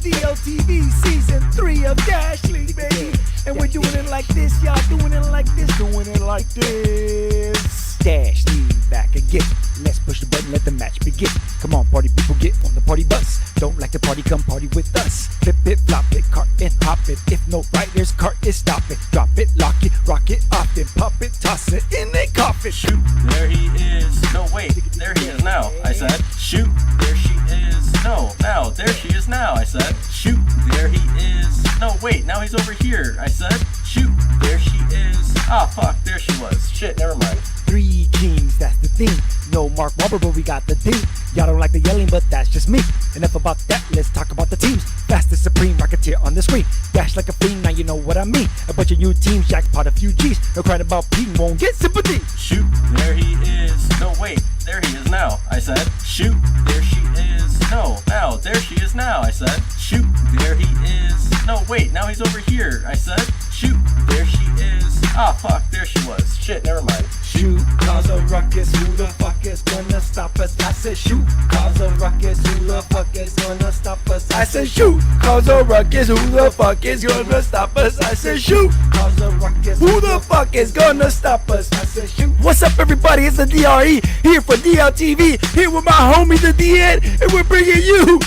DLTV season 3 of Dash League, baby. And we're doing it like this, y'all. Doing it like this. Doing it like this. Dash League back again. Let's push the button, let the match begin. Come on, party people, get on the party bus. Don't like the party, come party with us. Flip it, flop it, cart it, pop it. If no riders, cart it, stop it. Drop it, lock it, rock it, off it, pop it, toss it in a coffin. Shoot, there he is. No, wait, there he is now. I said, shoot, there she is. No, now, there she is now. I said, shoot, there he is. No, wait, now he's over here. I said, shoot, there she is. Ah, fuck, there she was. Shit, never mind. 3 kings, that's the thing. No Mark Wahlberg, but we got the thing. Y'all don't like the yelling, but that's just me. Enough about that, let's talk about the teams. Fastest supreme rocketeer on the screen. Dash like a fiend, now you know what I mean. A bunch of new teams, jackpot a few G's. No crying about Pete, won't get sympathy. Shoot, there he is. No, wait, there he is now. I said, shoot, there she is. No, now, there she is now. I said, shoot, there he is. No, wait, now he's over here. I said, shoot, there she is. Ah, fuck, there she was. Shit, never mind. Shoot, cause a ruckus, who the fuck is gonna stop us? I said shoot, cause a ruckus, who the fuck is gonna stop us? I said shoot, cause a ruckus, who the fuck is gonna stop us? I said shoot, cause a ruckus, who the fuck is gonna stop us? I said shoot. What's up everybody, it's the DRE, here for DLTV, here with my homies the DN, and we're bringing you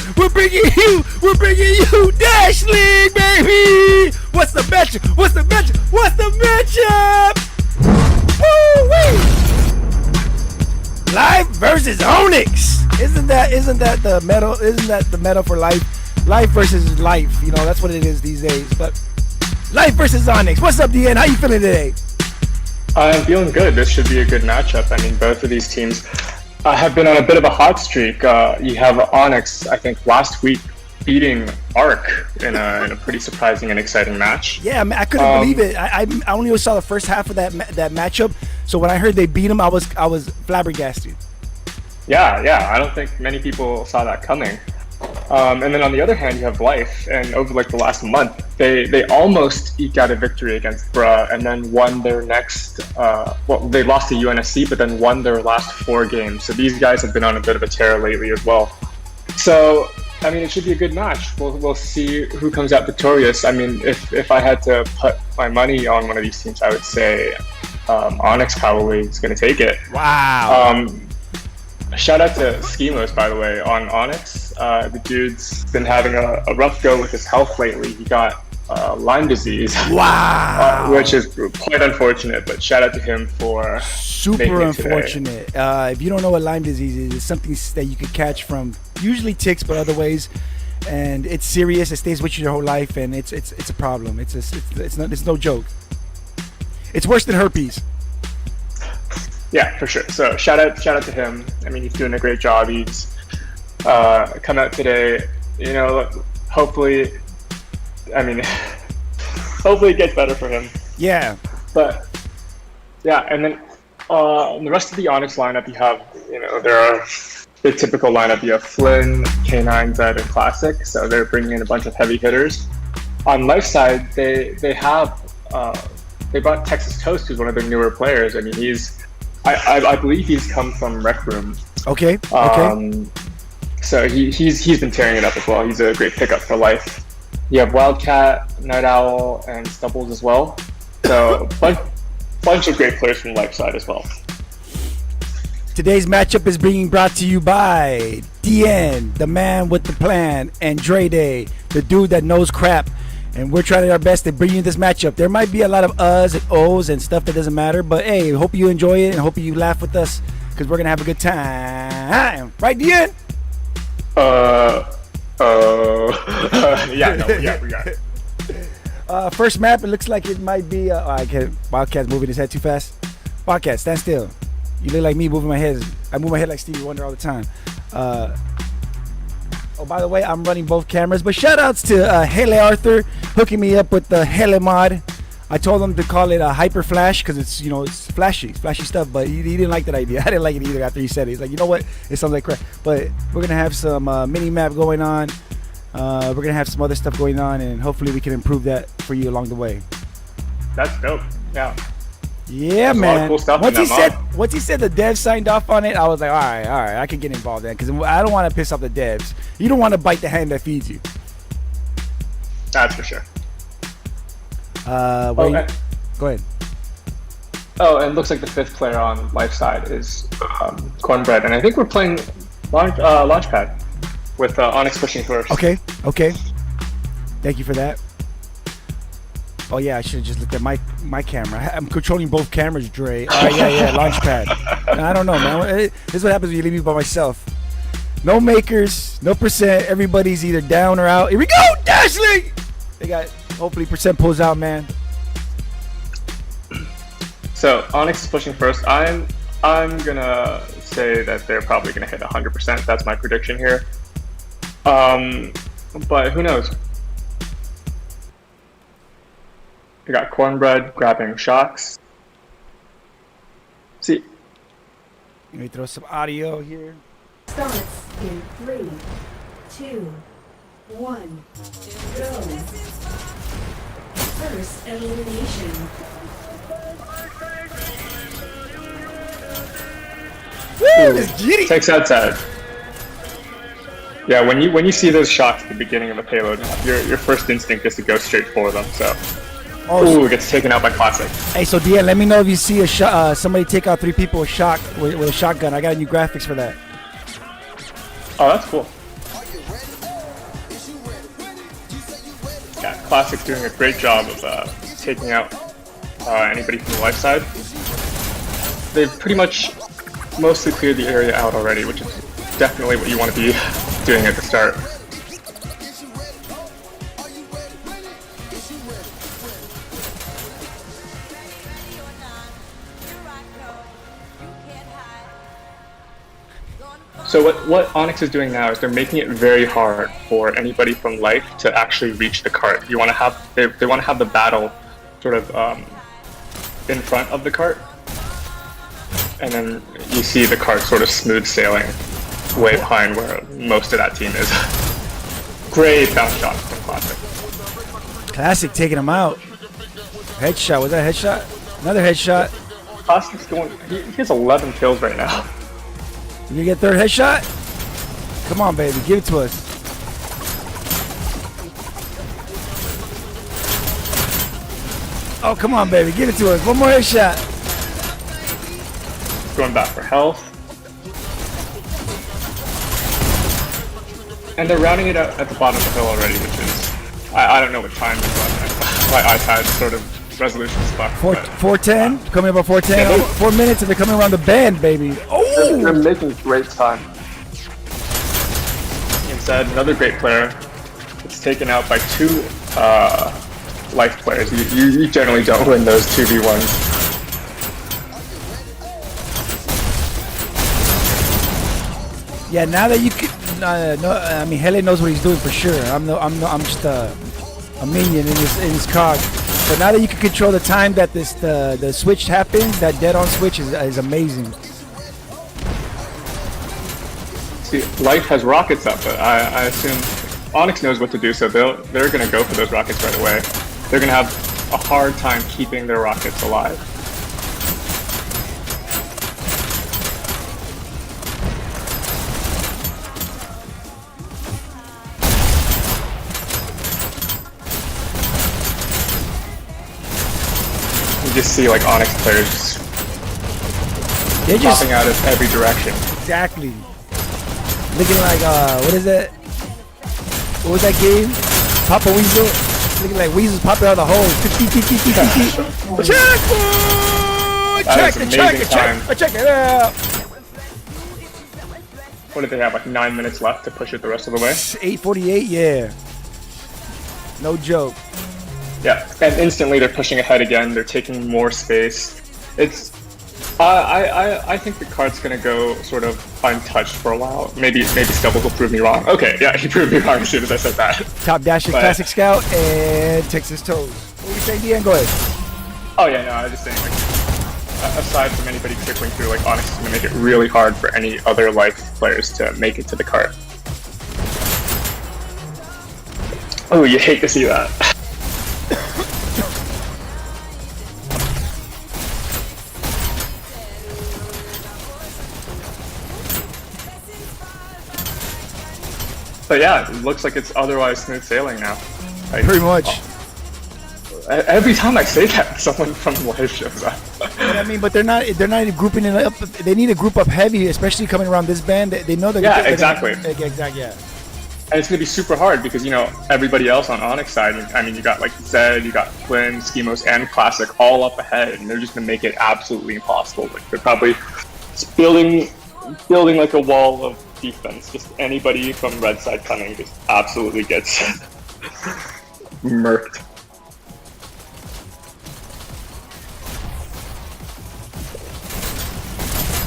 Dash League, baby! What's the matchup? What's the matchup? What's the matchup? Woo-wee! Life versus ONYX. Isn't that the meta? Isn't that the meta for life? Life versus life. You know, that's what it is these days. But life versus ONYX. What's up, DN? How you feeling today? I'm feeling good. This should be a good matchup. I mean, both of these teams have been on a bit of a hot streak. You have ONYX, I think, last week beating ARC in a pretty surprising and exciting match. Yeah, I couldn't believe it. I only saw the first half of that matchup. So when I heard they beat him, I was flabbergasted. Yeah. I don't think many people saw that coming. And then on the other hand, you have Life, and over like the last month, they almost eked out a victory against Bruh, and then won their next. They lost to UNSC, but then won their last 4 games. So these guys have been on a bit of a tear lately as well. So I mean, it should be a good match. We'll see who comes out victorious. I mean, if I had to put my money on one of these teams, I would say ONYX probably is going to take it. Wow. Shout out to Schemos, by the way, on ONYX. The dude's been having a rough go with his health lately. He got Lyme disease. Wow. Which is quite unfortunate, but shout out to him for super unfortunate. If you don't know what Lyme disease is, it's something that you could catch from usually ticks, but other ways, and it's serious. It stays with you your whole life, and it's a problem. It's no joke. It's worse than herpes. Yeah, for sure. So shout out to him. I mean, he's doing a great job. He's come out today. You know, hopefully. I mean, hopefully it gets better for him. Yeah. But yeah, and then the rest of the ONYX lineup, you have, there are the typical lineup. You have Flynn, K9, Zed, and Classic. So they're bringing in a bunch of heavy hitters. On Life side, they brought Texas Toast, who's one of their newer players. I mean, I believe he's come from Rec Room. Okay. So he's been tearing it up as well. He's a great pickup for Life. You have Wildcat, Night Owl, and Stubbles as well. So bunch of great players from Life side as well. Today's matchup is being brought to you by DN, the man with the plan, and Dre Day, the dude that knows crap. And we're trying our best to bring you this matchup. There might be a lot of uhs and ohs and stuff that doesn't matter, but hey, hope you enjoy it and hope you laugh with us because we're gonna have a good time. Right, DN? Yeah, we got it. First map, it looks like it might be. Wildcat's moving his head too fast. Wildcat, stand still. You look like me moving my head. I move my head like Stevie Wonder all the time. By the way, I'm running both cameras, but shout outs to Hele Arthur hooking me up with the Hele mod. I told him to call it a hyper flash because it's flashy stuff, but he didn't like that idea. I didn't like it either after he said it. He's like, you know what? It sounds like crap. But we're gonna have some mini map going on. We're gonna have some other stuff going on, and hopefully we can improve that for you along the way. That's dope. Yeah. Yeah, There's man. Cool stuff once he said the devs signed off on it, I was like, all right, I can get involved in it because I don't want to piss off the devs. You don't want to bite the hand that feeds you. That's for sure. Wait, go ahead. Oh, and it looks like the 5th player on life side is Cornbread, and I think we're playing Launchpad with ONYX pushing first. Okay. Thank you for that. Oh yeah, I should have just looked at my camera. I'm controlling both cameras, Dre. Yeah, Launchpad. I don't know, man. This is what happens when you leave me by myself. No makers, no percent. Everybody's either down or out. Here we go, Dashley. They got hopefully percent pulls out, man. So ONYX is pushing first. I'm gonna say that they're probably gonna hit 100%. That's my prediction here. But who knows? We got Cornbread grabbing shocks. See. Let me throw some audio here. Starts in 3, 2, 1, go. First elimination. Woo, it's giddy. Takes outside. Yeah, when you see those shocks at the beginning of a payload, your first instinct is to go straight for them. So, ooh, it gets taken out by Classic. Hey, so DN, let me know if you see a somebody take out 3 people with a shotgun. I got new graphics for that. Oh, that's cool. Yeah, Classic's doing a great job of taking out anybody from the life side. They've pretty much mostly cleared the area out already, which is definitely what you want to be doing at the start. So what ONYX is doing now is they're making it very hard for anybody from life to actually reach the cart. You want to have they want to have the battle sort of in front of the cart, and then you see the cart sort of smooth sailing way behind where most of that team is. Great bounce shot from Classic. Classic taking him out. Headshot. Was that a headshot? Another headshot. Classic's going. He has 11 kills right now. You get 3rd headshot? Come on, baby. Give it to us. Oh, come on, baby. Give it to us. One more headshot. Going back for health. And they're rounding it out at the bottom of the hill already, which is... I don't know what time it's on. My iPad's sort of resolution is fucked. 4:10? Coming about 4:10? Yeah, 4 minutes and they're coming around the bend, baby. Oh! They're making great time. Instead, another great player. It's taken out by 2 life players. You generally don't win those 2v1s. Yeah, now that you can... I mean, Hele knows what he's doing for sure. I'm just a minion in his cog. But now that you can control the time that the switch happens, that dead-on switch is amazing. See, Life has rockets up, but I assume ONYX knows what to do, so they're going to go for those rockets right away. They're going to have a hard time keeping their rockets alive. You just see like ONYX players They're just popping out of every direction. exactly looking like what is that? What was that game? Papa Weasel. Looking like Weasel's popping out of the hole. Check it out. What did they have? Like 9 minutes left to push it the rest of the way. 8:48. Yeah. No joke. Yeah, and instantly they're pushing ahead again. They're taking more space. It's, I think the cart's gonna go sort of untouched for a while. Maybe Stubbles will prove me wrong. Okay, yeah, he proved me wrong as soon as I said that. Top Dash Classic Scout and Texas Toes. What were you saying, Dean? Go ahead. Oh yeah, no, I was just saying, like, aside from anybody trickling through, like ONYX is gonna make it really hard for any other life players to make it to the cart. Oh, you hate to see that. But yeah, it looks like it's otherwise smooth sailing now. Like, Pretty much. Every time I say that, someone from Life shows up. But I mean, but they're not grouping it up. They need to group up heavy, especially coming around this band. They know they're exactly. Exactly. Yeah. And it's gonna be super hard because everybody else on ONYX side. I mean, you got like Zed, you got Flynn, Schemos, and Classic all up ahead, and they're just gonna make it absolutely impossible. Like they're probably just building like a wall of defense. Just anybody from red side coming just absolutely gets murked.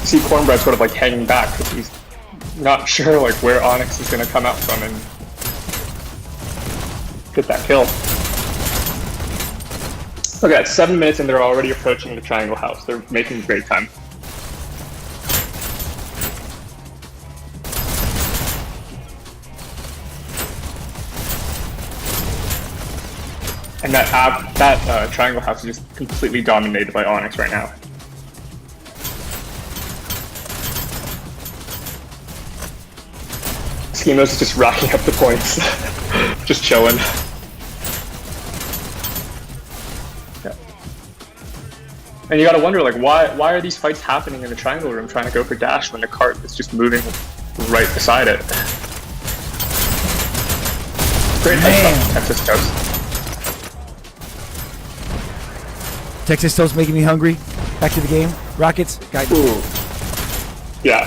See Cornbread sort of like hanging back because he's not sure like where ONYX is going to come out from and get that kill. Okay, it's 7 minutes and they're already approaching the triangle house. They're making great time. And that triangle house is just completely dominated by ONYX right now. Schemos is just racking up the points, just chilling. Yeah. And you gotta wonder, like, why are these fights happening in the triangle room trying to go for dash when the cart is just moving right beside it? Great headshot, Texas Toast. Texas Toast making me hungry. Back to the game. Rockets. Ooh. Yeah,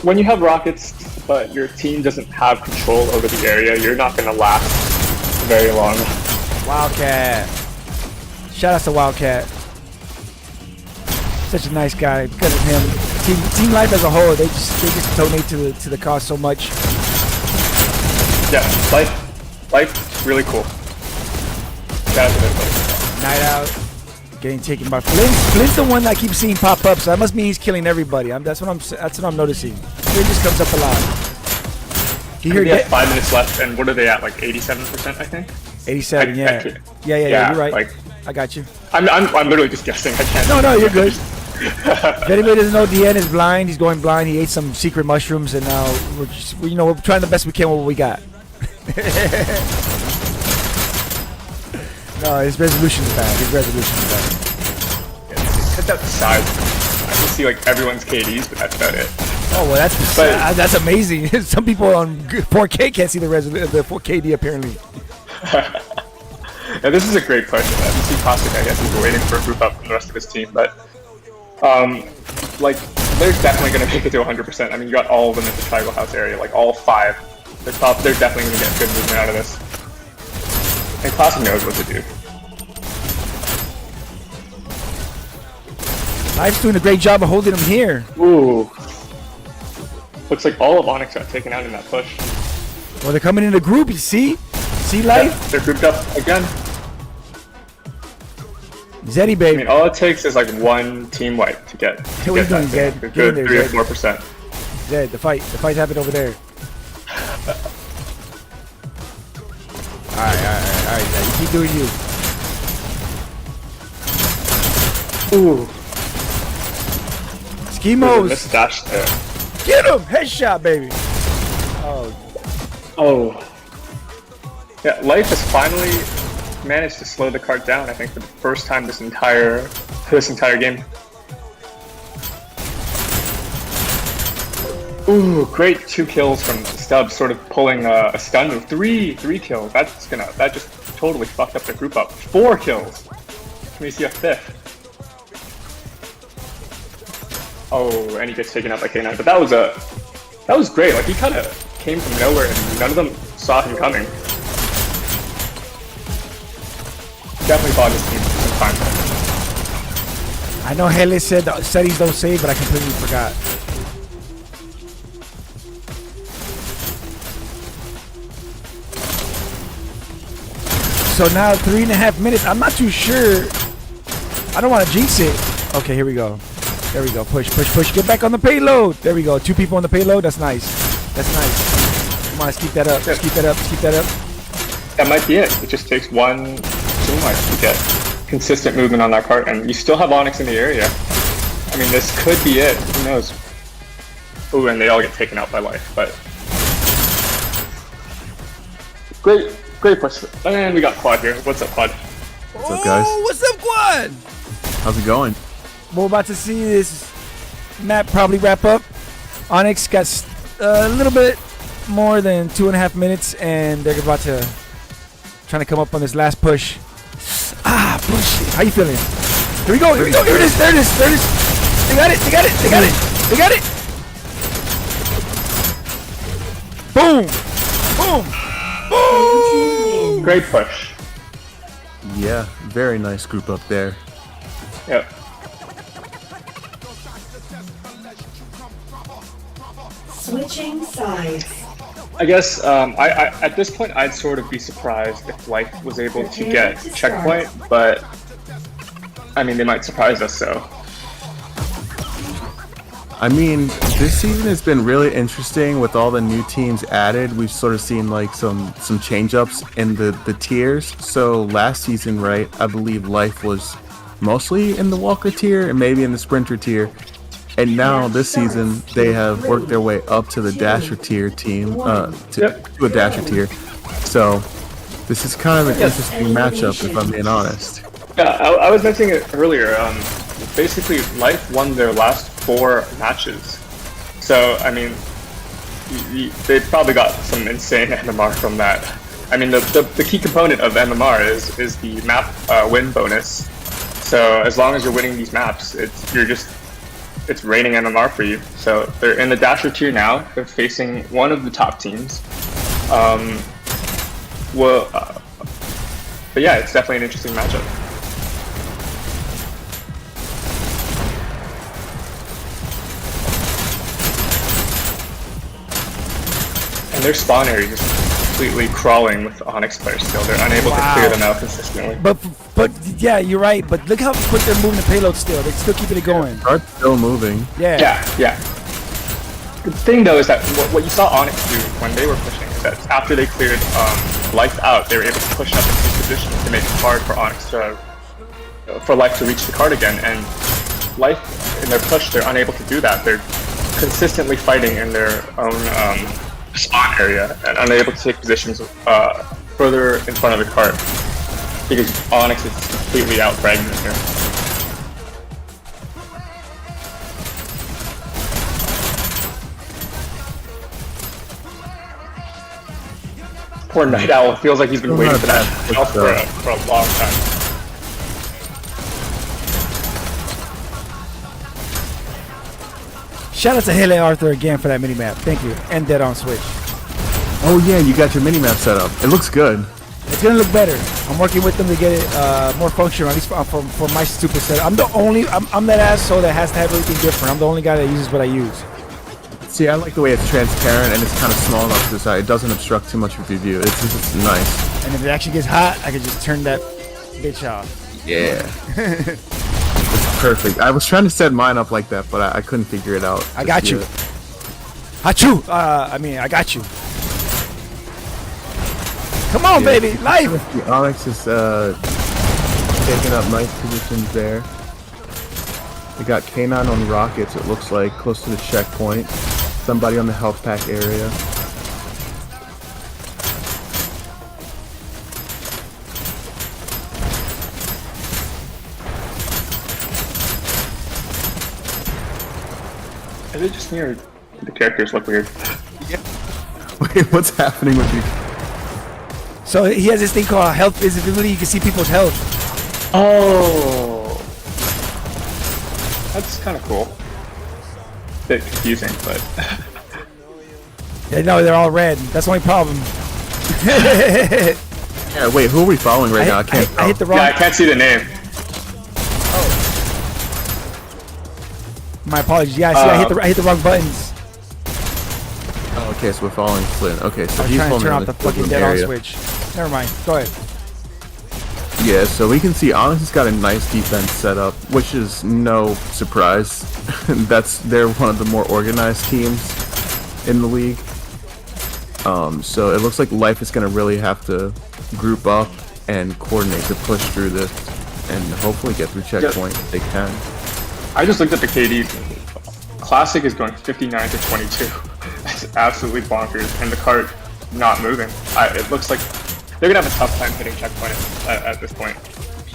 when you have rockets, but your team doesn't have control over the area, you're not going to last very long. Wildcat. Shout out to Wildcat. Such a nice guy. Because of him, team life as a whole, they just donate to the cause so much. Yeah, life, really cool. Shout out to everybody. Night out. Getting taken by Flynn. Flynn's the one that I keep seeing pop up, so that must mean he's killing everybody. That's what I'm noticing. Flynn just comes up a lot. You hear have 5 minutes left, and what are they at? Like 87%, I think. 87, yeah. Yeah. You're right. Like, I got you. I'm literally just guessing. I can't. No, you're good. If anybody doesn't know, DN is blind. He's going blind. He ate some secret mushrooms, and now we're trying the best we can with what we got. No, his resolution's bad. Cut out the size. I can see like everyone's KDs, but that's about it. Oh well, that's amazing. Some people on 4K can't see the 4KD apparently. Yeah, this is a great push. You see Caustic, I guess, he's waiting for a group up from the rest of his team, but like they're definitely going to make it to 100%. I mean, you got all of them at the tribal house area, like all 5. They're definitely going to get good movement out of this. And Classic knows what to do. Life's doing a great job of holding him here. Ooh. Looks like all of ONYX got taken out in that push. Well, they're coming in a group, you see? See, Life? Yeah, they're grouped up again. Zeddy, baby. I mean, all it takes is like one team wipe to get what are you doing, Zed? Get good 3 or 4%. Zed, the fight's happening over there. Alright, Zed, you keep doing you. Ooh. Schemos. Dash there. Get him! Headshot, baby. Oh. Yeah, Life has finally managed to slow the cart down, I think, for the first time this entire game. Ooh, great 2 kills from Stubbs, sort of pulling a stun move. 3 kills. That just totally fucked up the group up. 4 kills. Can we see a 5th? Oh, and he gets taken out by K9. But that was great. Like, he kind of came from nowhere, and none of them saw him coming. Definitely bought his team some time. I know Hele said settings don't save, but I completely forgot. So now 3.5 minutes. I'm not too sure. I don't want to jinx it. Okay, here we go. There we go. Push. Get back on the payload. There we go. 2 people on the payload. That's nice. Come on, let's keep that up. Let's keep that up. That might be it. It just takes one team wipe to get consistent movement on that cart, and you still have ONYX in the area. I mean, this could be it. Who knows? Ooh, and they all get taken out by Life, but Great push. And we got Quad here. What's up, Quad? What's up, guys? Oh, what's up, Quad? How's it going? We're about to see this map probably wrap up. ONYX got a little bit more than 2.5 minutes, and they're about to trying to come up on this last push. Ah, bullshit. How you feeling? Here we go. Here we go. Here it is. There it is. There it is. They got it. They got it. They got it. They got it. Boom. Boom. Boom. Great push. Yeah, very nice group up there. Yep. Switching sides. I guess I at this point I'd sort of be surprised if Life was able to get checkpoint, but I mean they might surprise us. So I mean, this season has been really interesting with all the new teams added. We've sort of seen like some change-ups in the tiers. So last season, right, I believe Life was mostly in the Walker tier and maybe in the Sprinter tier. And now this season, they have worked their way up to the Dasher tier team, to a Dasher tier. So this is kind of an interesting matchup, if I'm being honest. yeah, I was mentioning it earlier. Basically, Life won their last 4 matches. So I mean, they probably got some insane MMR from that. I mean, the key component of MMR is the map win bonus. So as long as you're winning these maps, it's raining MMR for you. So they're in the Dasher tier now. They're facing one of the top teams. But yeah, it's definitely an interesting matchup. And their spawn area is just completely crawling with ONYX players still. They're unable to clear them out consistently. But yeah, you're right. But look how quick they're moving the payload still. They're still keeping it going. Are still moving. Yeah. Yeah. The thing though is that what you saw ONYX do when they were pushing is that after they cleared Life out, they were able to push up into position to make it hard for ONYX for Life to reach the card again. And Life in their push, they're unable to do that. They're consistently fighting in their own spawn area and unable to take positions further in front of the cart because ONYX is completely out fragmented here. Poor Night Owl feels like he's been waiting for that for a long time. Shout out to Haley Arthur again for that minimap. Thank you. And Dead on Switch. Oh yeah, you got your minimap set up. It looks good. It's gonna look better. I'm working with them to get it more functional, at least for my stupid setup. I'm that asshole that has to have everything different. I'm the only guy that uses what I use. See, I like the way it's transparent and it's kind of small enough to the side. It doesn't obstruct too much of your view. It's just nice. And if it actually gets hot, I can just turn that bitch off. Yeah. It's perfect. I was trying to set mine up like that, but I couldn't figure it out. I got you. Achoo! I got you. Come on, baby! Life! The ONYX is taking up nice positions there. We got K9 on rockets, it looks like, close to the checkpoint. Somebody on the health pack area. Is it just me or the characters look weird? Yeah. Wait, what's happening with you? So he has this thing called health visibility. You can see people's health. Oh, that's kind of cool. Bit confusing, but Yeah, no, they're all red. That's the only problem. Yeah, wait, who are we following right now? I can't I hit the wrong. yeah, I can't see the name. My apologies. Yeah, see, I hit the wrong buttons. Oh, okay, so we're following Flynn. Okay, so I was he's trying to turn following off the fucking dead on switch. Never mind. Go ahead. Yeah, so we can see ONYX has got a nice defense set up, which is no surprise. They're one of the more organized teams in the league. So it looks like Life is going to really have to group up and coordinate to push through this and hopefully get through checkpoint if they can. I just looked at the KDs. Classic is going 59 to 22. That's absolutely bonkers, and the cart not moving. It looks like they're gonna have a tough time hitting checkpoint at this point.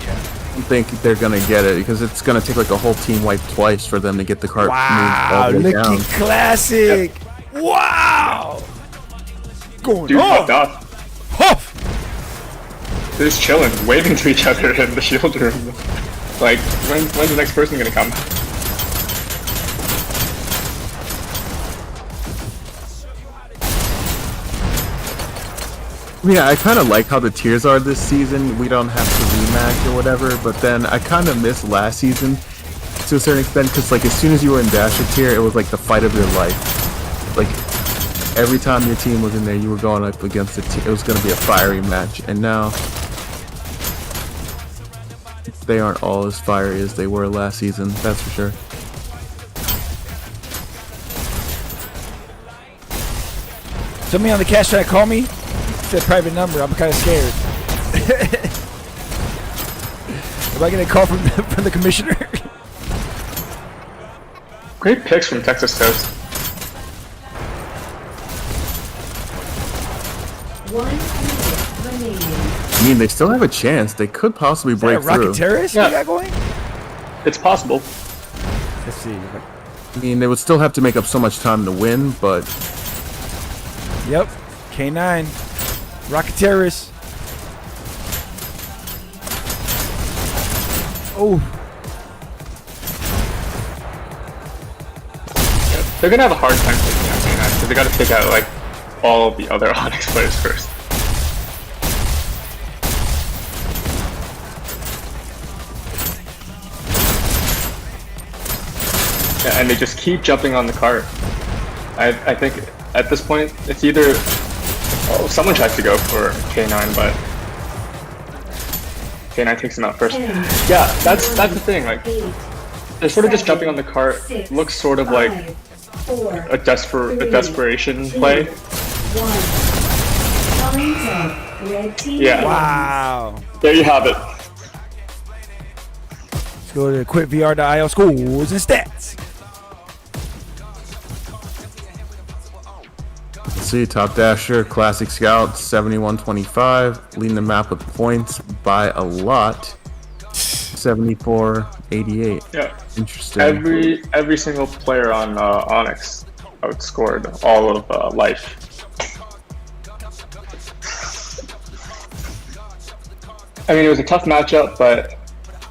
I don't think they're gonna get it because it's gonna take like a whole team wipe twice for them to get the cart Wow, moved all the way down. looking classic. Wow. Going Dude, on. fucked off. Huff. They're just chilling, waving to each other in the shield room. Like, when's the next person gonna come? Yeah, I kind of like how the tiers are this season. We don't have to rematch or whatever, but then I kind of miss last season to a certain extent because like as soon as you were in Dasher tier, it was like the fight of your life. Like every time your team was in there, you were going up against it. It was going to be a fiery match, and now they aren't all as fiery as they were last season. That's for sure. Somebody on the cast trying to call me. It's a private number. I'm kind of scared. Am I getting a call from the commissioner? Great picks from Texas Toast. 1 minute remaining. I mean, they still have a chance. They could possibly break Is that a through. rocket terrorist Yeah. you got going? It's possible. Let's see. I mean, they would still have to make up so much time to win, but Yep. K9. Rocket terrorist. Oh. They're gonna have a hard time taking out K9 because they gotta take out like all of the other ONYX players first. Yeah, and they just keep jumping on the cart. I think at this point it's either someone tries to go for K9, but K9 takes him out first. Yeah, that's the thing. Like they're sort of just jumping on the cart. Looks sort of like a desperation play. Yeah. Wow. There you have it. Let's go to quitvr.io scores and stats. let's see. Top Dasher, Classic Scout, 71-25, leading the map with points by a lot. 74-88. Yeah. Interesting. Every single player on ONYX outscored all of Life. I mean, it was a tough matchup, but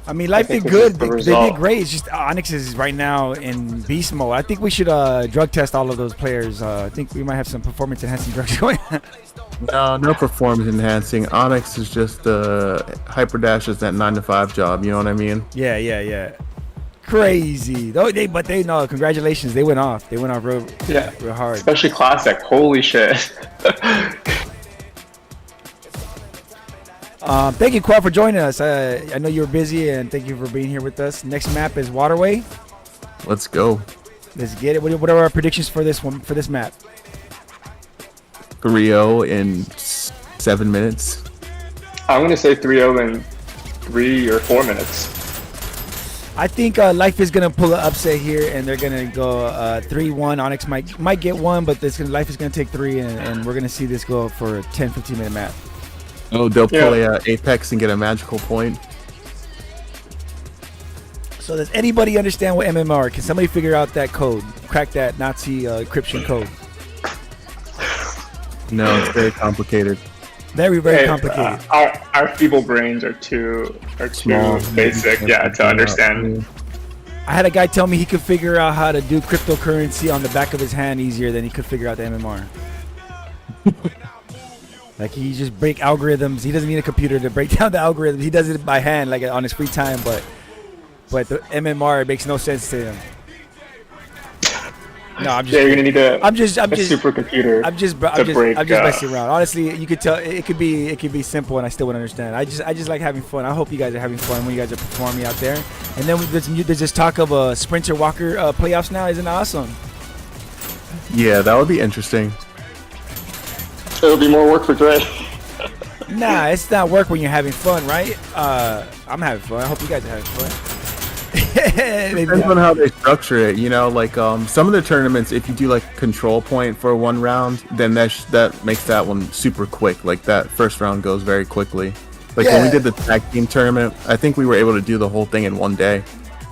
I mean, Life think did this is good. the They did result. great. It's just ONYX is right now in beast mode. I think we should drug test all of those players. I think we might have some performance enhancing drugs going on. No performance enhancing. ONYX is just Hyperdash is that 9 to 5 job. You know what I mean? Yeah. Crazy. But they know. Congratulations. They went off. They went off real hard. Especially Classic. Holy shit. Thank you, Quad, for joining us. I know you were busy, and thank you for being here with us. Next map is Waterway. Let's go. Let's get it. What are our predictions for this one? For this map? 3-0 in 7 minutes. I'm going to say 3-0 in 3 or 4 minutes. I think Life is gonna pull an upset here, and they're gonna go 3-1. ONYX might get one, but Life is gonna take 3, and we're gonna see this go for a 10-15 minute map. Oh, they'll play Apex and get a magical point. So does anybody understand what MMR? Can somebody figure out that code? Crack that Nazi encryption code. No, it's very complicated. Very complicated. Our feeble brains are too Small. basic, to understand. I had a guy tell me he could figure out how to do cryptocurrency on the back of his hand easier than he could figure out the MMR. Like he just break algorithms. He doesn't need a computer to break down the algorithms. He does it by hand, like on his free time. But the MMR, it makes no sense to him. No, I'm just. Yeah, you're gonna need a supercomputer. I'm just messing around. Honestly, you could tell it could be simple, and I still wouldn't understand. I just like having fun. I hope you guys are having fun when you guys are performing out there. And then there's this talk of a Sprinter Walker playoffs now. Isn't it awesome? Yeah, that would be interesting. It'll be more work for Dre. Nah, it's not work when you're having fun, right? I'm having fun. I hope you guys are having fun. Depends on how they structure it, you know. Like some of the tournaments, if you do like control point for one round, then that makes that one super quick. Like that first round goes very quickly. Like when we did the tag team tournament, I think we were able to do the whole thing in one day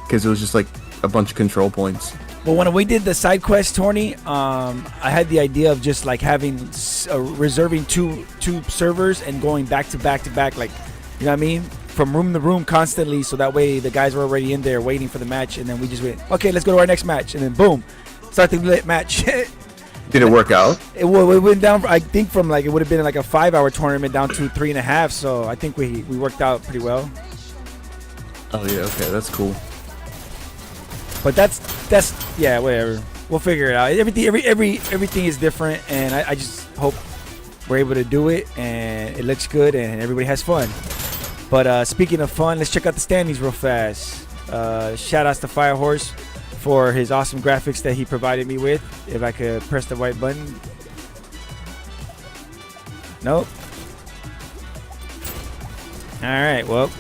because it was just like a bunch of control points. Well, when we did the side quest tourney, I had the idea of just like having reserving two servers and going back to back, like, you know what I mean, from room to room constantly, so that way the guys were already in there waiting for the match, and then we just went, okay, let's go to our next match, and then boom, start the lit match. Did it work out? It went down, I think, from like, it would have been like a 5-hour tournament down to 3.5, so I think we worked out pretty well. Oh yeah, okay, that's cool. But that's yeah, whatever. We'll figure it out. Everything is different, and I just hope we're able to do it, and it looks good, and everybody has fun. But speaking of fun, let's check out the standings real fast. Shout outs to Firehorse for his awesome graphics that he provided me with. If I could press the white button. Nope. All right, well.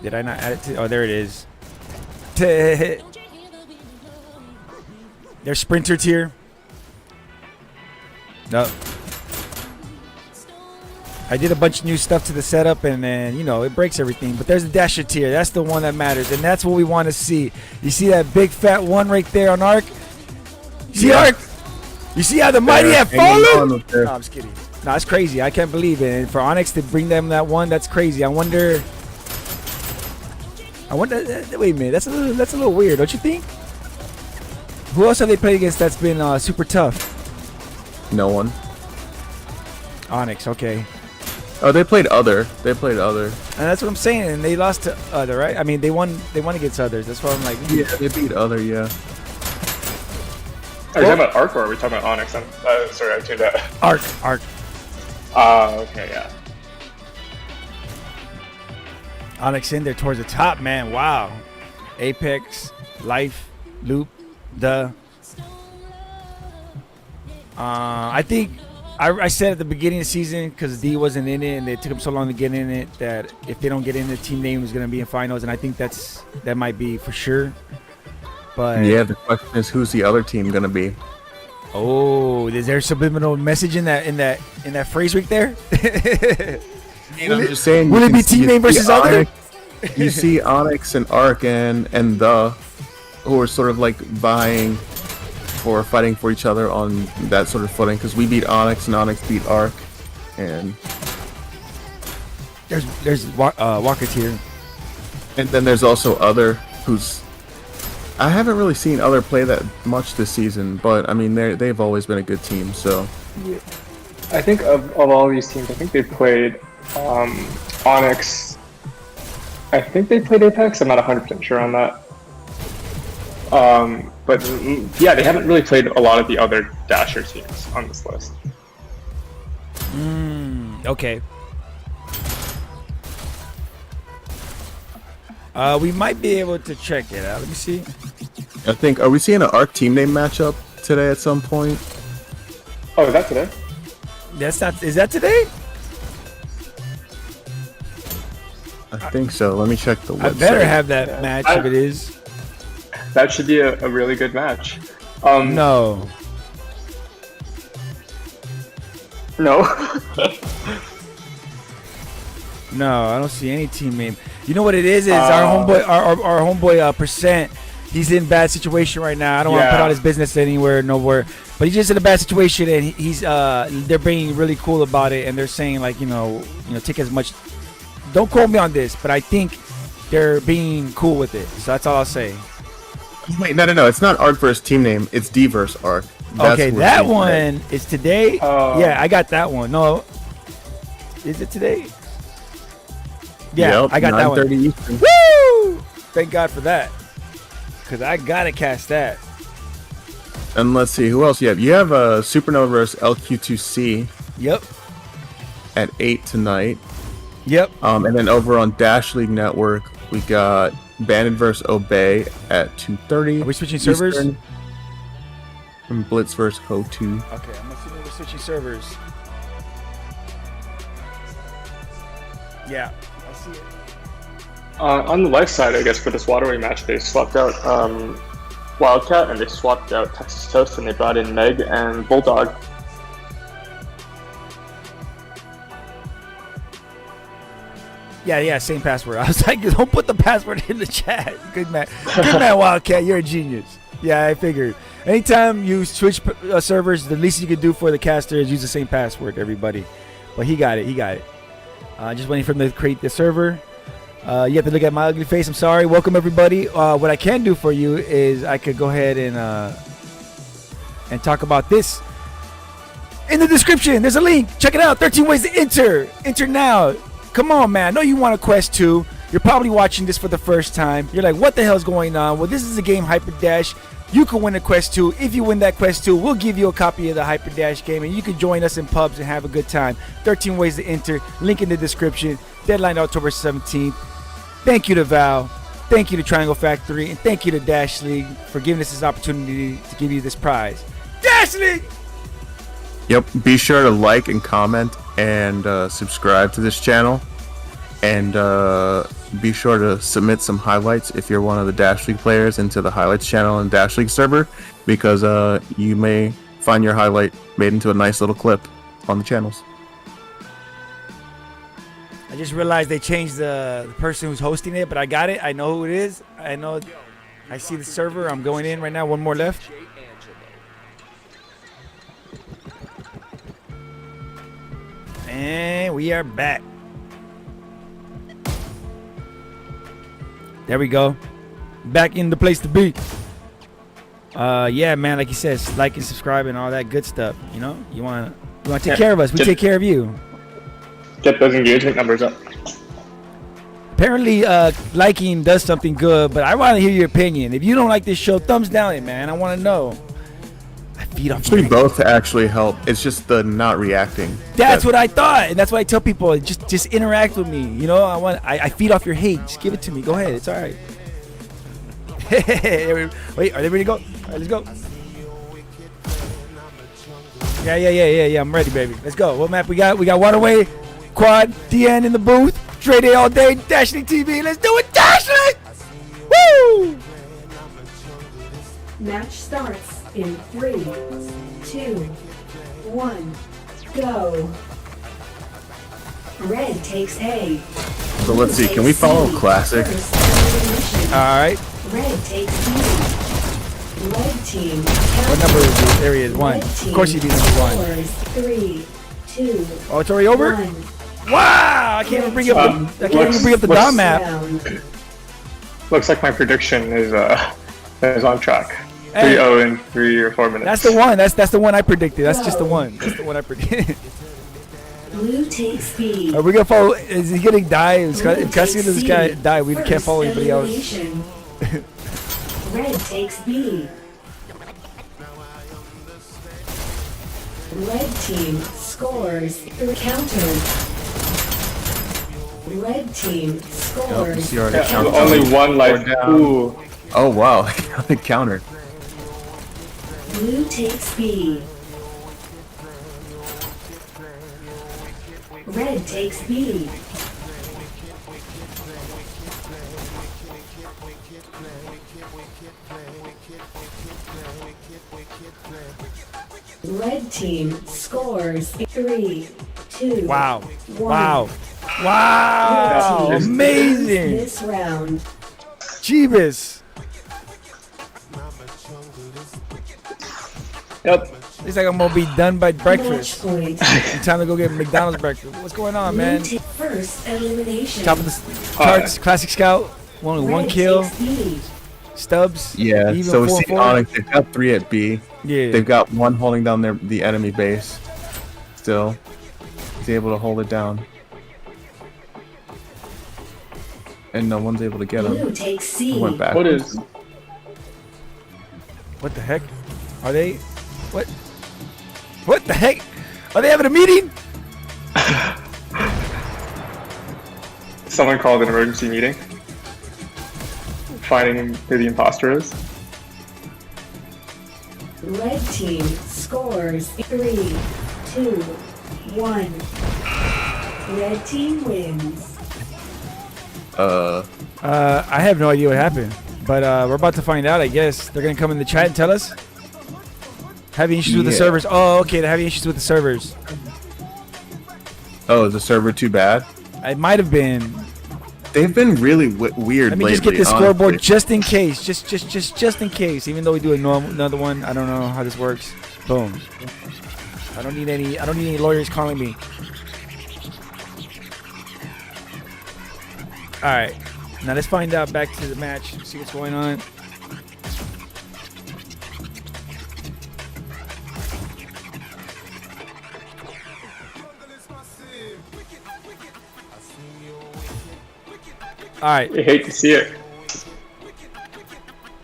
Did I not add it to? Oh, there it is. There's Sprinter tier. No. I did a bunch of new stuff to the setup, and then, you know, it breaks everything. But there's the Dasher tier. That's the one that matters, and that's what we want to see. You see that big fat one right there on Arc? You see Arc? You see how the mighty have fallen? No, I'm just kidding. No, it's crazy. I can't believe it. And for ONYX to bring them that one, that's crazy. I wonder. Wait a minute. That's a little weird, don't you think? Who else have they played against that's been super tough? No one. ONYX, okay. Oh, they played other. And that's what I'm saying. And they lost to other, right? I mean, they won against others. That's why I'm like. Yeah, they beat other. Yeah. Are you talking about Arc or are we talking about ONYX? Sorry, I tuned out. Arc. Okay, yeah. ONYX in there towards the top, man. Wow. Apex, Life, Loop, I think I said at the beginning of the season, because D wasn't in it and they took him so long to get in it, that if they don't get in, the team name is going to be in finals, and I think that might be for sure. But yeah, the question is, who's the other team going to be? Oh, is there a subliminal message in that phrase right there? I'm just saying. Will it be team name versus other? You see ONYX and Arc and who are sort of like vying or fighting for each other on that sort of footing, because we beat ONYX and ONYX beat Arc, and there's Walker tier, and then there's also other who's. I haven't really seen other play that much this season, but I mean they've always been a good team. So yeah. I think of all these teams, I think they played ONYX. I think they played Apex. I'm not 100% sure on that. But yeah, they haven't really played a lot of the other Dasher teams on this list. Okay. We might be able to check it out. Let me see. I think, are we seeing an Arc team name matchup today at some point? Oh, is that today? Is that today? I think so. Let me check the website. I better have that match if it is. That should be a really good match. No. No. No, I don't see any team name. You know what it is? Our homeboy Percent. He's in bad situation right now. I don't want to put out his business nowhere. But he's just in a bad situation, and he's they're being really cool about it, and they're saying like, you know, take as much. Don't quote me on this, but I think they're being cool with it. So that's all I'll say. Wait, no. It's not Arc versus team name. It's D versus Arc. Okay, that one is today. Yeah, I got that one. No, is it today? Yeah, I got that one. 9:30 Eastern. Woo! Thank God for that, because I gotta cast that. And let's see who else you have. You have Supernova versus LQ2C. Yep. At 8 tonight. Yep. And then over on Dash League Network, we got Bandit vs Obey at 2:30. Are we switching servers? Eastern. And Blitz vs Ho2. Okay, I'm assuming we're switching servers. Yeah, I see it. On the life side, I guess for this waterway match, they swapped out Wildcat and they swapped out Texas Toast and they brought in Meg and Bulldog. Yeah, same password. I was like, don't put the password in the chat. Good man, Wildcat, you're a genius. Yeah, I figured. Anytime you switch servers, the least you can do for the caster is use the same password, everybody. But he got it. Just waiting for him to create the server. You have to look at my ugly face. I'm sorry. Welcome, everybody. What I can do for you is I could go ahead and talk about this. In the description, there's a link. Check it out. 13 ways to enter. Enter now. Come on, man. I know you want a quest 2. You're probably watching this for the first time. You're like, what the hell's going on? Well, this is a game, Hyper Dash. You can win a quest 2. If you win that quest 2, we'll give you a copy of the Hyper Dash game, and you can join us in pubs and have a good time. 13 ways to enter. Link in the description. Deadline October 17th. Thank you to Val. Thank you to Triangle Factory. And thank you to Dash League for giving us this opportunity to give you this prize. Dash League! Yep. Be sure to like and comment and subscribe to this channel. And be sure to submit some highlights if you're one of the Dash League players into the highlights channel and Dash League server, because you may find your highlight made into a nice little clip on the channels. I just realized they changed the person who's hosting it, but I got it. I know who it is. I see the server. I'm going in right now. One more left. And we are back. There we go. Back in the place to be. Yeah, man, like he says, like and subscribe and all that good stuff. You know, you want to take care of us. We take care of you. Get those engagement numbers up. Apparently, liking does something good, but I want to hear your opinion. If you don't like this show, thumbs down it, man. I want to know. I feed off. Actually, both actually help. It's just the not reacting. That's what I thought, and that's why I tell people, just interact with me. You know, I feed off your hate. Just give it to me. Go ahead. It's all right. Wait, are they ready to go? All right, let's go. Yeah. I'm ready, baby. Let's go. What map we got? We got Waterway, Quad, DN in the booth, Dre Day all day, Dashley TV. Let's do it, Dashley! Woo! Match starts in 3, 2, 1, go. Red takes A. So let's see. Can we follow Classic? All right. Red takes B. Red team. What number is this? There he is. 1. Of course he'd be number 1. 3, 2. Oh, it's already over? 1. Wow! I can't even bring up the DOM map. Round. Looks like my prediction is on track. Hey. 3-0 in 3 or 4 minutes. That's the one. That's the one I predicted. That's just the one. That's the one I predicted. Blue takes B. Are we gonna follow? Is he gonna die? If Cassian this guy die, we can't follow anybody else. Red takes B. Red team scores counter. Red team scores. Only one life. Ooh. Oh wow! The counter. Blue takes B. Red takes B. Red team scores 3, 2. Wow! 1. Wow! Wow! Yeah. Amazing! This round. Jeebus! Yep. Looks like I'm gonna be done by Match breakfast. point. Time to go get McDonald's breakfast. What's going on, man? First elimination. Top of the charts, Classic Scout. Only 1 Red kill. takes B. Stubbs. Yeah. Even So we 4 see and 4. ONYX. They've got 3 at B. Yeah. They've got 1 holding down the enemy base. Still, he's able to hold it down, and no one's able to get him. Blue takes C. He went back. What is? What the heck? Are they? What? What the heck? Are they having a meeting? Someone called an emergency meeting. Finding who the imposter is. Red team scores 3, 2, 1. Red team wins. I have no idea what happened, but we're about to find out. I guess they're gonna come in the chat and tell us. Having issues with the servers. Oh, okay. They're having issues with the servers. Oh, is the server too bad? It might have been. They've been really weird Let me lately. just get this scoreboard honestly. just in case. Just in case. Even though we do another one, I don't know how this works. Boom. I don't need any lawyers calling me. All right. Now let's find out. Back to the match. See what's going on. All right. I hate to see it.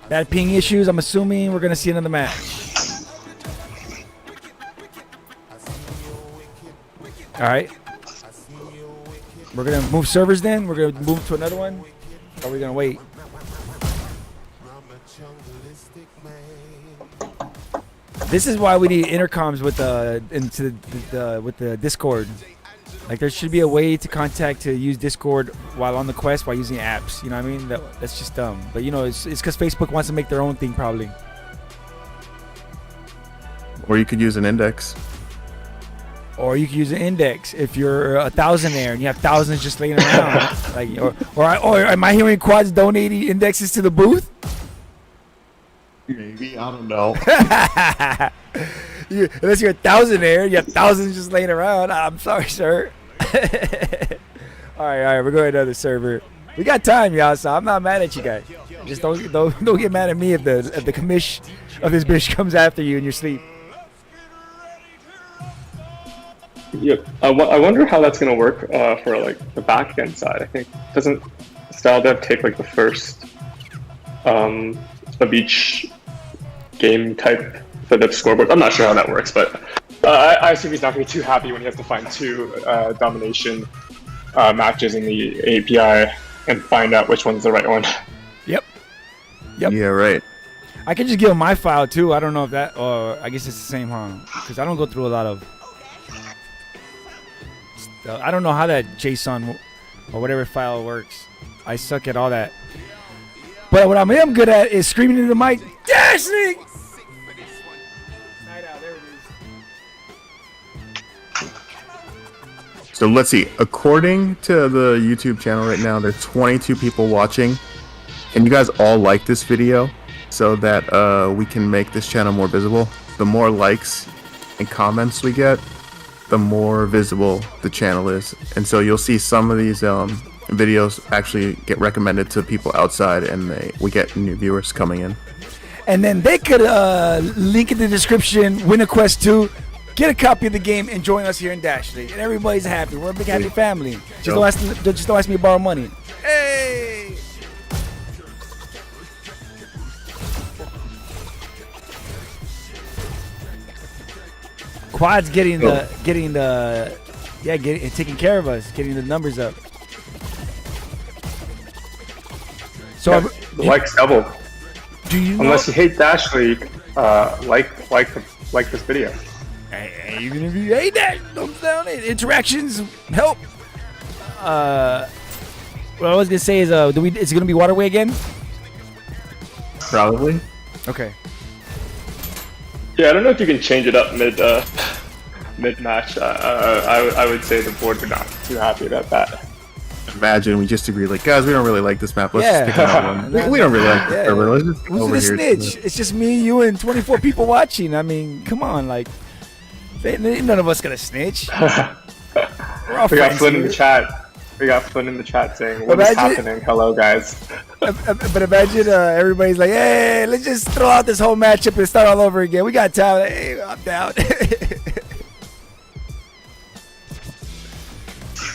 Bad ping issues. I'm assuming we're gonna see another match. All right. We're gonna move servers then. We're gonna move to another one. Or are we gonna wait? This is why we need intercoms with the Discord. Like there should be a way to use Discord while on the quest while using apps. You know what I mean? That's just dumb. But you know, it's because Facebook wants to make their own thing probably. Or you could use an index. Or you can use an index if you're a thousandaire and you have thousands just laying around. Like, or am I hearing quads donating indexes to the booth? Maybe, I don't know. Unless you're a thousandaire, you have thousands just laying around. I'm sorry, sir. all right, we're going to another server. We got time, y'all, so I'm not mad at you guys. Just don't get mad at me if the commish of this bitch comes after you in your sleep. Yep. I wonder how that's gonna work for like the back end side. I think doesn't style dev take like the first of each game type for the scoreboard? I'm not sure how that works, but I assume he's not gonna be too happy when he has to find two domination matches in the API and find out which one's the right one. Yep. Yeah, right. I can just give him my file too. I don't know if that, or I guess it's the same, huh? Because I don't go through a lot of. I don't know how that JSON or whatever file works. I suck at all that. But what I am good at is screaming into the mic, Dashing! So let's see. According to the YouTube channel right now, there's 22 people watching. Can you guys all like this video so that we can make this channel more visible? The more likes and comments we get, the more visible the channel is. And so you'll see some of these videos actually get recommended to people outside, and we get new viewers coming in. And then they could link in the description, win a quest 2, get a copy of the game, and join us here in Dash League. And everybody's happy. We're a big happy family. Just don't ask me to borrow money. Hey! Quad's taking care of us, getting the numbers up. So Yeah, the likes double. do you know? Unless you hate Dash League, like this video. Hey, you're gonna be hey that thumbs down. Interactions help. What I was gonna say is is it gonna be Waterway again? Probably. Okay. Yeah, I don't know if you can change it up mid match. I would say the board would not be too happy about that. Imagine we just agree, like, guys, we don't really like this map. Let's Yeah. just pick another one. We don't really like this server. Let's just go over Who's here. the snitch? It's just me, you, and 24 people watching. I mean, come on, like, none of us gonna snitch. We're all We got friends Flynn in here. the chat. We got Flynn in the chat saying, "What is happening? Hello, guys." But imagine everybody's like, hey, let's just throw out this whole matchup and start all over again. We got time. Hey, I'm down.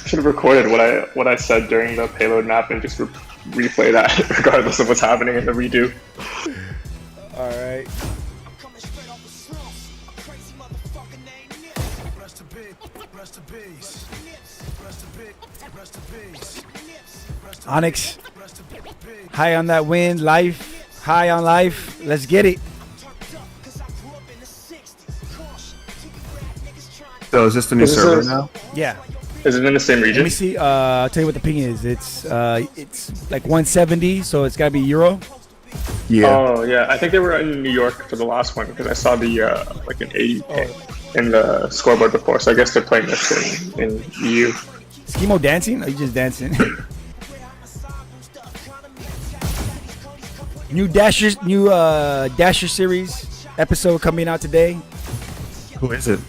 Should have recorded what I said during the payload map and just replay that, regardless of what's happening in the redo. All right. ONYX, high on that win. Life, high on life. Let's get it. So is this the new This server is- now? Yeah. Is it in the same Let region? me see. I'll tell you what the ping is. It's like 170, so it's gotta be euro. Yeah. Oh yeah, I think they were in New York for the last one because I saw the like an 80 ping in the scoreboard before. So I guess they're playing this in EU. Is Chemo dancing? Or are you just dancing? New Dasher series episode coming out today. Who is it?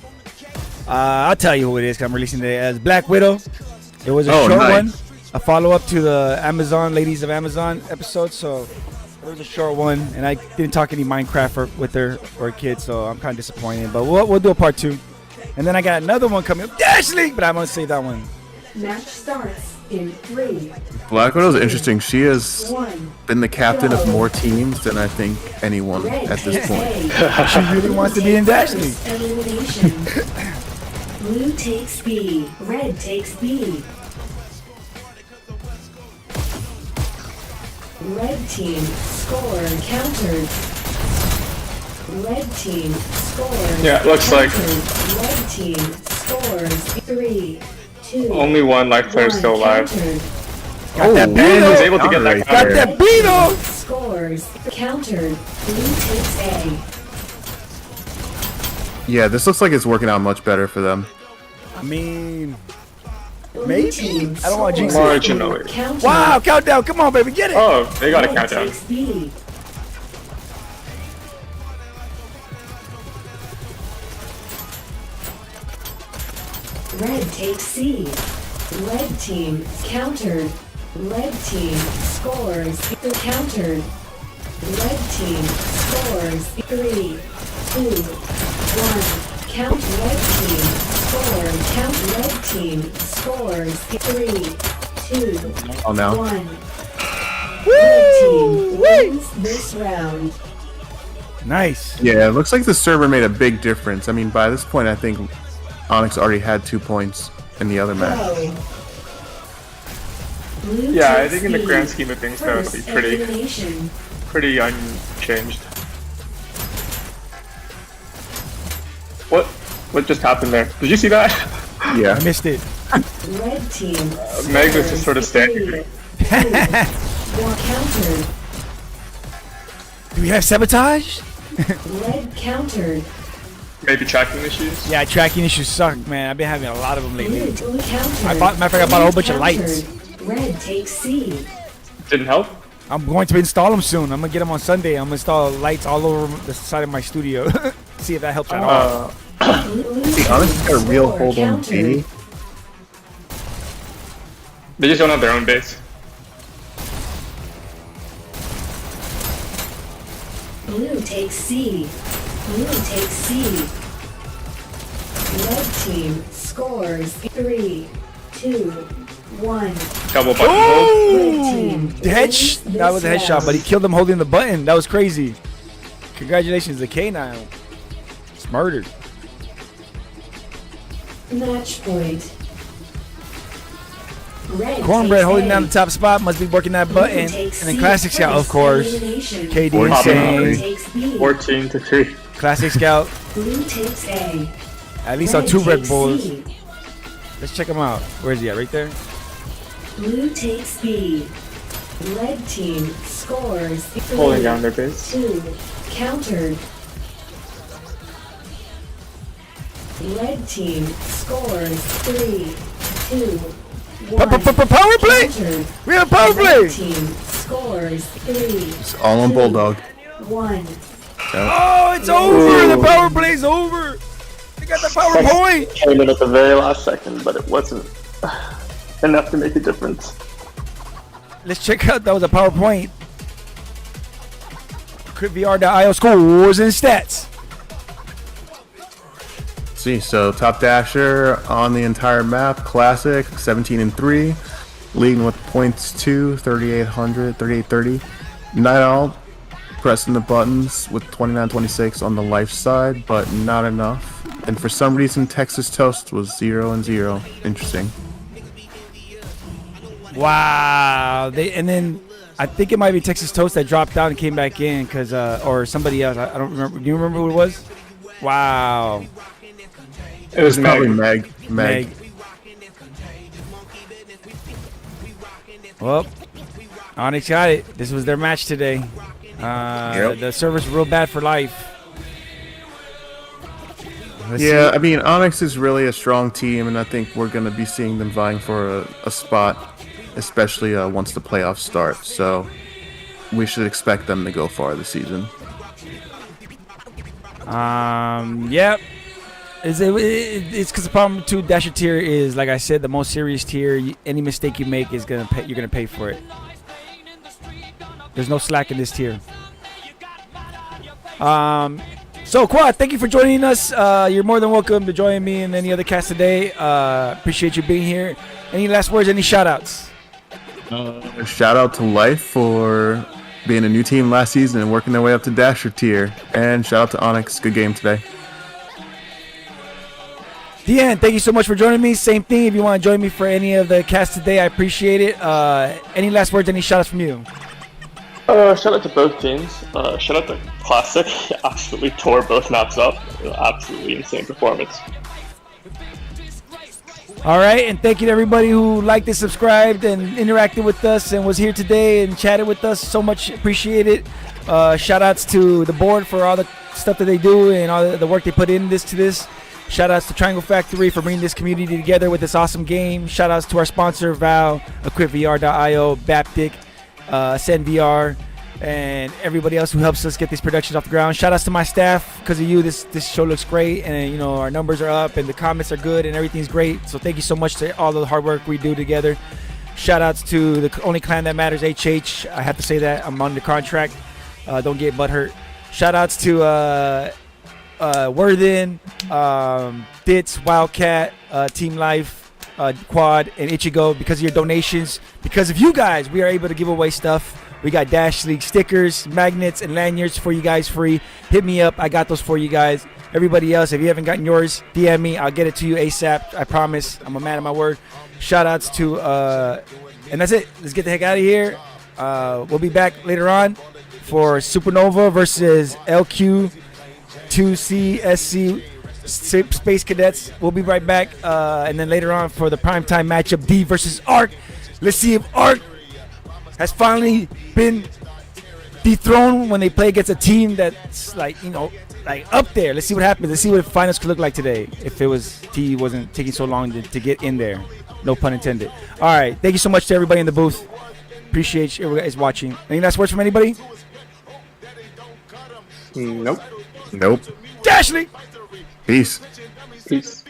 I'll tell you who it is. 'Cause I'm releasing it as Black Widow. It was a Oh, short nice. one, a follow-up to the Amazon Ladies of Amazon episode. So it was a short one, and I didn't talk any Minecraft with her or kids, so I'm kind of disappointed. But we'll do a part 2, and then I got another one coming up, Dash League, but I'm gonna save that one. Match starts in 3, Black Widow's interesting. She has 1. been the captain of more teams than I think anyone Red at this takes point. A. She really wants to be in Dash League. First elimination. Blue takes B. Red takes B. Red team score countered. Red team scores. Yeah, it looks like- countered. Red team scores 3, 2. Only one life player still alive. Countered. Got that And he was beat able to get that Got Got counter. that beat Scores countered. Blue takes A. Yeah, this looks like it's working out much better for them. I mean, Blue Maybe? team I don't wanna jinx scores. it. Marginally. Countered. wow, countdown. Come on, baby, get it. Oh, they got a Red countdown. takes B. Red takes C. Red team countered. Red team scores. Countered. Red team scores 3, 2, 1. Count red team score. Count red team scores 3, 2, Oh, now. 1. Red team wins this round. Nice. Yeah, it looks like the server made a big difference. I mean, by this point, I think ONYX already had 2 points in the other match. Go. Blue Yeah, I takes think in the B. grand scheme of things, that would be First pretty elimination. unchanged. What just happened there? Did you see that? Yeah. I missed it. Red team. Meg was just sort of standing there. One countered. Do we have sabotage? Red countered. Maybe tracking issues. Yeah, tracking issues suck, man. I've been having a lot of them lately. Blue countered. matter of fact, I bought a whole bunch of lights. Red takes C. Didn't help. I'm going to install them soon. I'm gonna get them on Sunday. I'm gonna install lights all over the side of my studio. See if that helps at all. See, ONYX got a real hold on B. They just don't have their own base. Blue takes C. Blue takes C. Red team scores 3, 2, 1. Double button hold. Ooh! team That was a wins this headshot, but he round. killed him holding the button. That was crazy. Congratulations, the K9. It's murdered. Match point. Red Cornbread takes holding A. down the top spot must be working that Blue button. And takes then C. Classic Scout, of First course. elimination. KD Blue insane. takes B. 14-3. Classic Scout. Blue takes A. At least on 2 Red takes Bulls. C. Let's check him out. Where is he at? Right there? Blue takes B. Red team scores 3, Holding down their base. 2. Countered. Red team scores 3, 2, 1. Power play! Countered. We have power play! Red team scores 3, It's all on Bulldog. 1. Oh, it's over! The power play's over! They got the PowerPoint! Came in at the very last second, but it wasn't enough to make a difference. Let's check out. That was a PowerPoint. CritVR.io scores and stats. See, so top dasher on the entire map, classic, 17-3, leading with points 3,800, 3,830. Night Owl pressing the buttons with 29-26 on the life side, but not enough. And for some reason, Texas Toast was 0-0. Interesting. Wow. And then I think it might be Texas Toast that dropped out and came back in because or somebody else. I don't remember. Do you remember who it was? Wow. It was Probably Meg. Meg. Well, ONYX got it. This was their match today. The server's real bad for life. Yeah, I mean, ONYX is really a strong team, and I think we're going to be seeing them vying for a spot, especially once the playoffs start. So we should expect them to go far this season. Yep. It's because the problem too, Dasher tier is, like I said, the most serious tier. Any mistake you make is gonna pay. You're gonna pay for it. There's no slack in this tier. So Quad, thank you for joining us. You're more than welcome to join me in any other cast today. Appreciate you being here. Any last words? Any shout outs? Shout out to Life for being a new team last season and working their way up to Dasher tier. And shout out to ONYX. Good game today. Deanne, thank you so much for joining me. Same thing. If you want to join me for any of the cast today, I appreciate it. Any last words? Any shout outs from you? Shout out to both teams. Shout out to Classic. He absolutely tore both maps up. Absolutely insane performance. All right, and thank you to everybody who liked and subscribed and interacted with us and was here today and chatted with us. So much appreciate it. Shout outs to the board for all the stuff that they do and all the work they put in to this. Shout outs to Triangle Factory for bringing this community together with this awesome game. Shout outs to our sponsor, Val, EquipVR.io, Baptic, SendVR, and everybody else who helps us get these productions off the ground. Shout outs to my staff. Because of you, this show looks great, and our numbers are up and the comments are good and everything's great. So thank you so much to all the hard work we do together. Shout outs to the only clan that matters, HH. I have to say that. I'm under contract. Don't get butthurt. Shout outs to Worthen, Ditz, Wildcat, Team Life, Quad, and Ichigo. Because of your donations, because of you guys, we are able to give away stuff. We got Dash League stickers, magnets, and lanyards for you guys free. Hit me up. I got those for you guys. Everybody else, if you haven't gotten yours, DM me. I'll get it to you ASAP. I promise. I'm a man of my word. Shout outs to, and that's it. Let's get the heck out of here. We'll be back later on for Supernova versus LQ2CSC Space Cadets. We'll be right back. And then later on for the primetime matchup, D versus Arc. Let's see if Arc has finally been dethroned when they play against a team that's like up there. Let's see what happens. Let's see what the finals could look like today if T wasn't taking so long to get in there. No pun intended. All right. Thank you so much to everybody in the booth. Appreciate you guys watching. Any last words from anybody? Nope. Nope. Dashley! Peace. Peace.